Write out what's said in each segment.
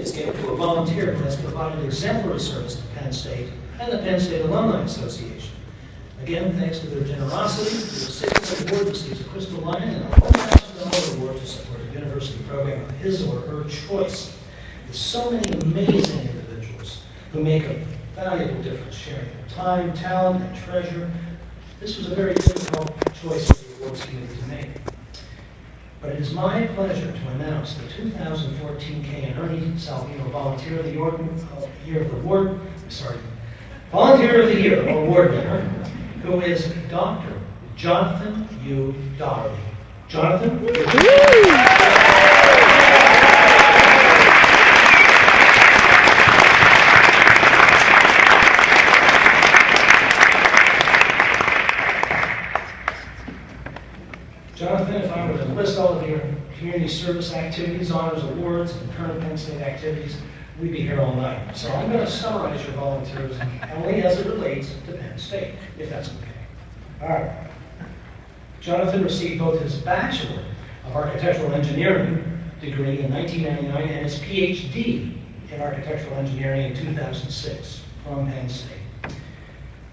is given to a volunteer who has provided exemplary service to Penn State and the Penn State Alumni Association. Again, thanks to their generosity, the recipient award receives a crystal lion and a $1,000 award to support a university program of his or her choice. There's so many amazing individuals who make a valuable difference, sharing their time, talent, and treasure. This was a very difficult choice for the awards committee to make. But it is my pleasure to announce the 2014 Kay and Ernie Salvino Volunteer of the Year Award winner, who is Dr. Jonathan U. Dougherty. Jonathan? Jonathan, if I were to list all of your community service activities, honors, awards, and current Penn State activities, we'd be here all night. So I'm going to summarize your volunteers only as it relates to Penn State, if that's okay. All right. Jonathan received both his Bachelor of Architectural Engineering degree in 1999 and his PhD in Architectural Engineering in 2006 from Penn State.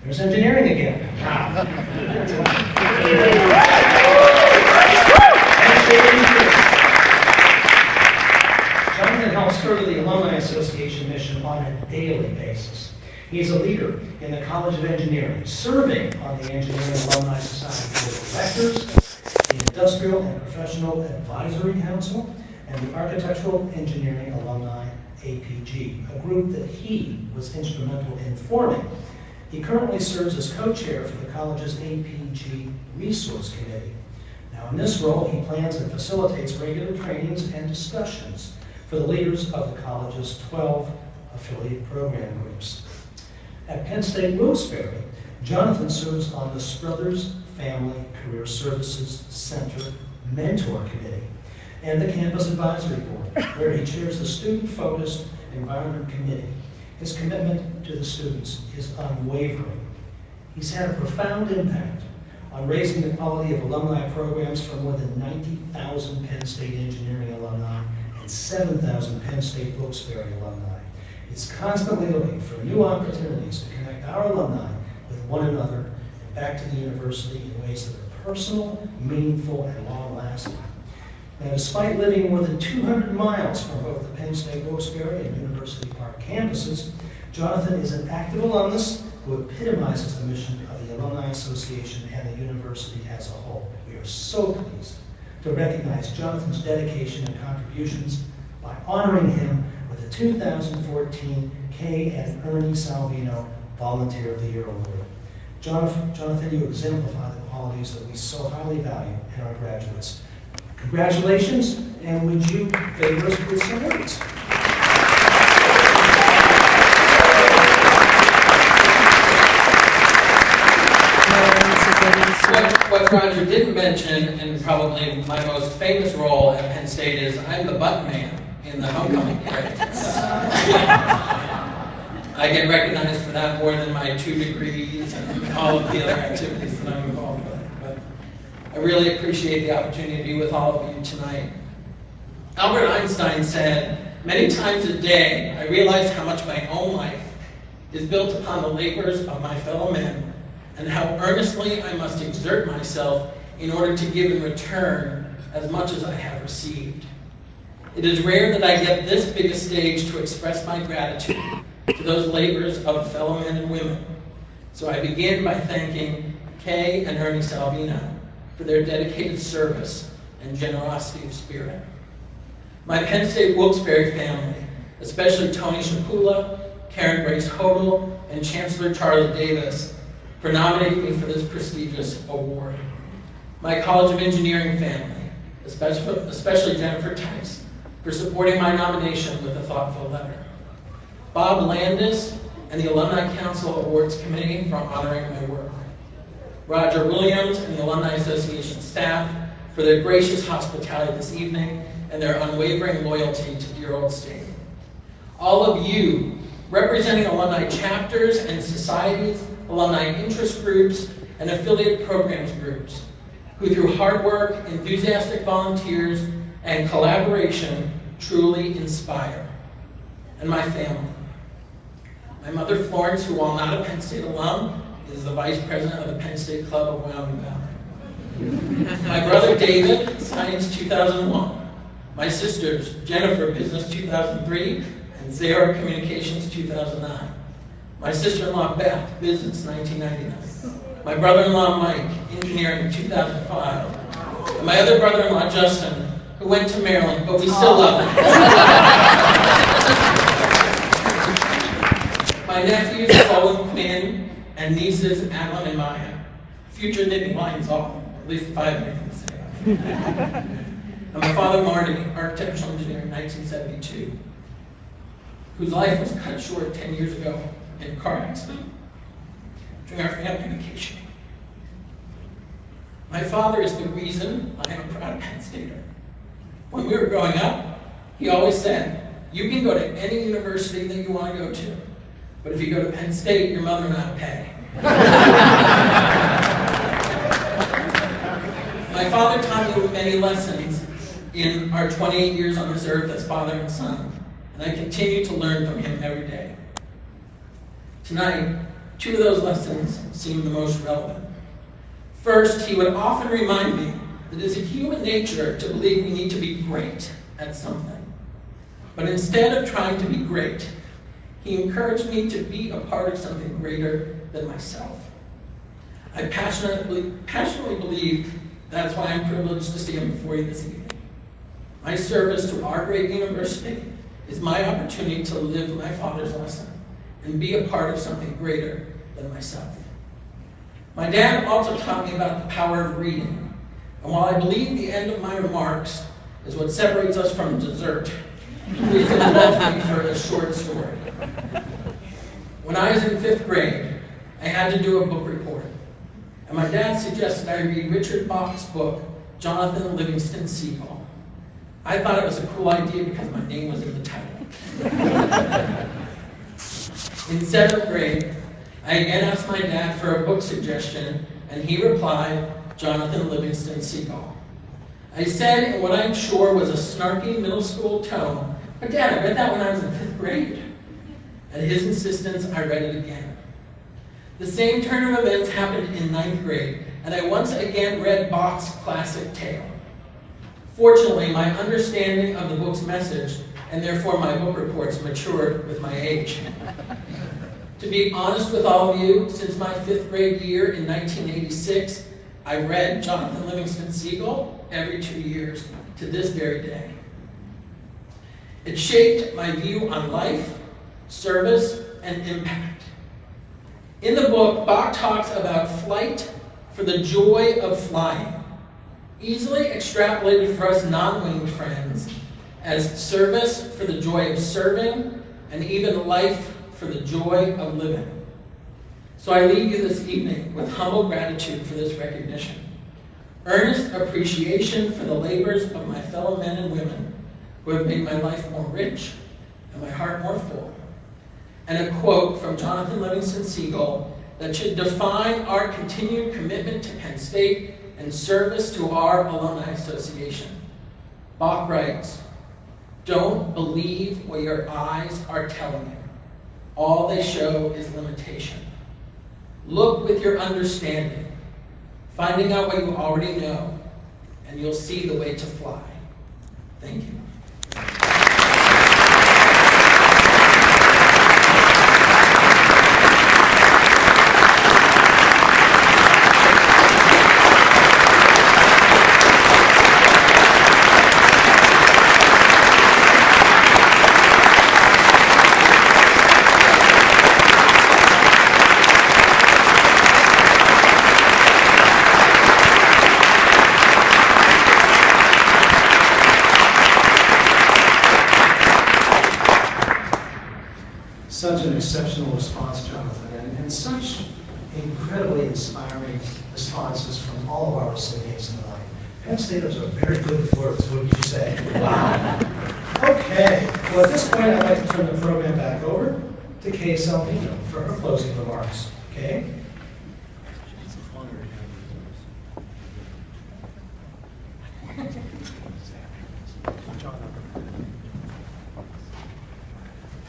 There's engineering again. Jonathan helps further the Alumni Association mission on a daily basis. He's a leader in the College of Engineering, serving on the Engineering Alumni Society Board of Directors, the Industrial and Professional Advisory Council, and the Architectural Engineering Alumni APG, a group that he was instrumental in forming. He currently serves as co-chair for the college's APG Resource Committee. Now, in this role, he plans and facilitates regular trainings and discussions for the leaders of the college's 12 affiliate program groups. At Penn State Wilkes-Barre, Jonathan serves on the Struthers Family Career Services Center Mentor Committee and the Campus Advisory Board, where he chairs the Student-Focused Environment Committee. His commitment to the students is unwavering. He's had a profound impact on raising the quality of alumni programs for more than 90,000 Penn State engineering alumni and 7,000 Penn State Wilkes-Barre alumni. He's constantly looking for new opportunities to connect our alumni with one another and back to the university in ways that are personal, meaningful, and long-lasting. Now, despite living more than 200 miles from both the Penn State Wilkes-Barre and University Park campuses, Jonathan is an active alumnus who epitomizes the mission of the Alumni Association and the university as a whole. We are so pleased to recognize Jonathan's dedication and contributions by honoring him with the 2014 Kay and Ernie Salvino Volunteer of the Year Award. Jonathan, you exemplify the qualities that we so highly value in our graduates. Congratulations, and would you favor us with some words? What Roger didn't mention, and probably my most famous role at Penn State, is I'm the button man in the homecoming parade. I get recognized for that more than my 2 degrees and all of the other activities that I'm involved with. But I really appreciate the opportunity to be with all of you tonight. Albert Einstein said, "Many times a day I realize how much my own life is built upon the labors of my fellow men, and how earnestly I must exert myself in order to give in return as much as I have received. It is rare that I get this big a stage to express my gratitude to those labors of fellow men and women. So I begin by thanking Kay and Ernie Salvino for their dedicated service and generosity of spirit. My Penn State Wilkes-Barre family, especially Tony Shapula, Karen Brace-Hodle, and Chancellor Charlie Davis, for nominating me for this prestigious award. My College of Engineering family, especially Jennifer Tice, for supporting my nomination with a thoughtful letter. Bob Landis and the Alumni Council Awards Committee for honoring my work. Roger Williams and the Alumni Association staff for their gracious hospitality this evening and their unwavering loyalty to dear old state. All of you, representing alumni chapters and societies, alumni interest groups, and affiliate programs groups, who through hard work, enthusiastic volunteers, and collaboration truly inspire. and my family. My mother, Florence, who while not a Penn State alum, is the vice president of the Penn State Club of Wyoming Valley. My brother, David, Science 2001. My sisters, Jennifer, Business 2003, and Zara, Communications 2009. My sister-in-law, Beth, Business 1999. My brother-in-law, Mike, Engineering 2005. And my other brother-in-law, Justin, who went to Maryland, but we still love him. My nephews, Colin, Quinn, and nieces, Adeline and Maya. Future knitting lines all, at least 5 years to say. And my father, Marty, architectural engineer in 1972, whose life was cut short 10 years ago in a car accident during our family vacation. My father is the reason I am a proud Penn Stater. When we were growing up, he always said, you can go to any university that you want to go to, but if you go to Penn State, your mother and I will pay. My father taught me many lessons in our 28 years on this earth as father and son, and I continue to learn from him every day. Tonight, 2 of those lessons seem the most relevant. First, he would often remind me that it is a human nature to believe we need to be great at something. But instead of trying to be great, he encouraged me to be a part of something greater than myself. I passionately believe that's why I'm privileged to stand before you this evening. My service to our great university is my opportunity to live my father's lesson and be a part of something greater than myself. My dad also taught me about the power of reading, and while I believe the end of my remarks is what separates us from dessert, please indulge me for a short story. When I was in 5th grade, I had to do a book report, and my dad suggested I read Richard Bach's book, Jonathan Livingston Seagull. I thought it was a cool idea because my name was in the title. In 7th grade, I again asked my dad for a book suggestion, and he replied, Jonathan Livingston Seagull. I said in what I'm sure was a snarky middle school tone, but Dad, I read that when I was in 5th grade. At his insistence, I read it again. The same turn of events happened in 9th grade, and I once again read Bach's classic tale. Fortunately, my understanding of the book's message, and therefore my book reports, matured with my age. To be honest with all of you, since my 5th grade year in 1986, I read Jonathan Livingston Seagull every 2 years to this very day. It shaped my view on life, service, and impact. In the book, Bach talks about flight for the joy of flying, easily extrapolated for us non-winged friends as service for the joy of serving, and even life for the joy of living. So I leave you this evening with humble gratitude for this recognition, earnest appreciation for the labors of my fellow men and women who have made my life more rich and my heart more full, and a quote from Jonathan Livingston Seagull that should define our continued commitment to Penn State and service to our Alumni Association. Bach writes, "Don't believe what your eyes are telling you. All they show is limitation. Look with your understanding, finding out what you already know, and you'll see the way to fly." Thank you. Such an exceptional response, Jonathan, and such incredibly inspiring responses from all of our recipients tonight. Penn Staters are very good with words, wouldn't you say? Wow. Okay, well, at this point, I'd like to turn the program back over to Kay Salvino for her closing remarks. Kay?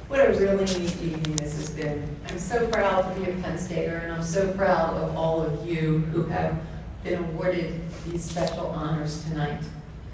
What a really neat evening this has been. I'm so proud to be a Penn Stater, and I'm so proud of all of you who have been awarded these special honors tonight.